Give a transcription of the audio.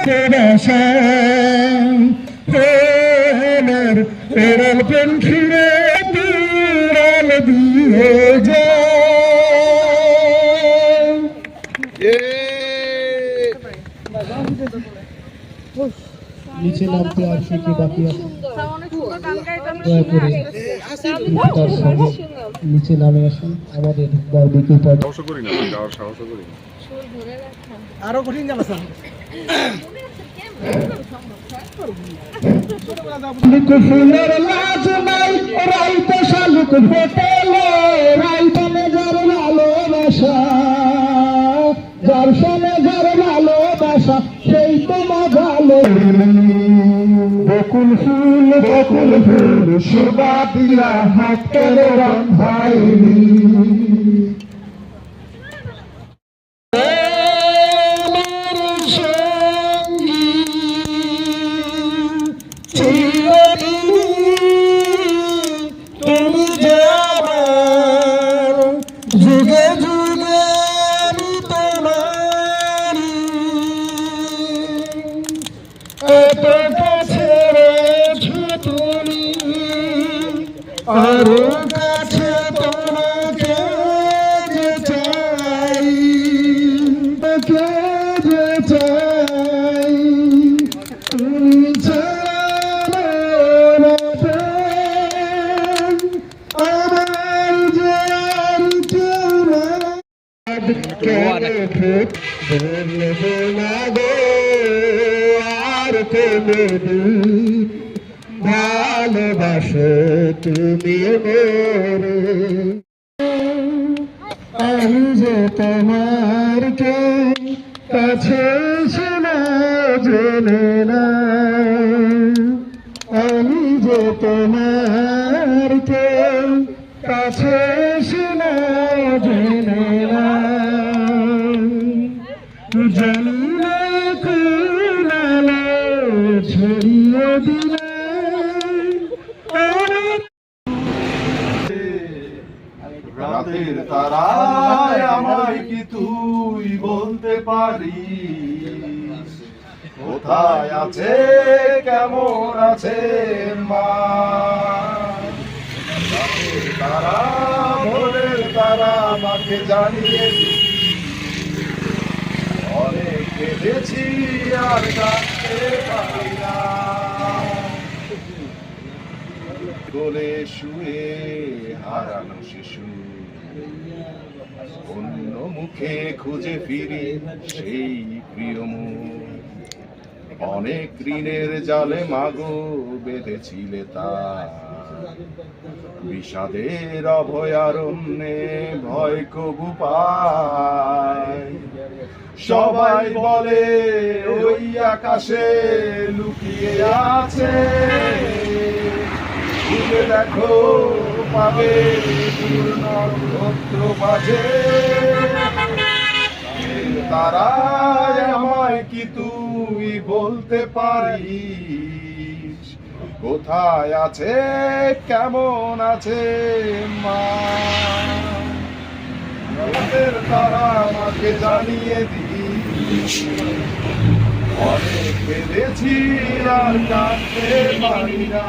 বাসা প্রেম ফিরে বিড়াল দিয়ে নিচে নামতে আর সে কি বাকি আছে দয়া করে তার সঙ্গে নিচে নামে আসুন। আমাদের বারবিকিউ পার্টি আরো কঠিন জানা স্যার ফুলের লাজ নাই রাইতে শালুক ফোটেলে রাইতানে যার ভালোবাসা যার সনে যার ভালোবাসা সেই তো মজালো বকুল ফুল সুবা দিলা হাতের রন্ধাইলি তুমি যে আমার যুগে যুগে আমি তোমার এত কাছে রয়েছো তুমি আরো কাছে তোমাকে যে চাই তোকে যে চাই তুমি আর ভালোবাসো তুমি আমি যে তোমার কে কাছে শোনা জেনে না আমি যে তোমার কে কাছে শোনা জেনে না জানি না কুলালে ছড়িয়ে দিলে রাতের তারায় আমায় কি তুই বলতে পারিস কোথায় আছে কেমন আছে মা রাতের তারা ভোরের তারা আমাকে জানিয়ে অনেক কেঁদেছি আর কাঁদতে পারি না কোলে শুয়ে হারানো শিশু অন্য মুখে খুঁজে ফিরি সেই প্রিয় মুখ অনেক ঋণের জালে মাগো বেঁধেছিলে তার বিষাদের অভয়ারণ্যে ভয় কবু পায় সবাই বলে ওই আকাশে লুকিয়ে আছে দেখো পাবে নক্ষত্র বাজে তারায় আমায় কি তুই বলতে পারিস কোথায় আছে কেমন আছে মা তারা আমাকে জানিয়ে দিস অনেক কেঁদেছি আর কাঁদতে পারি না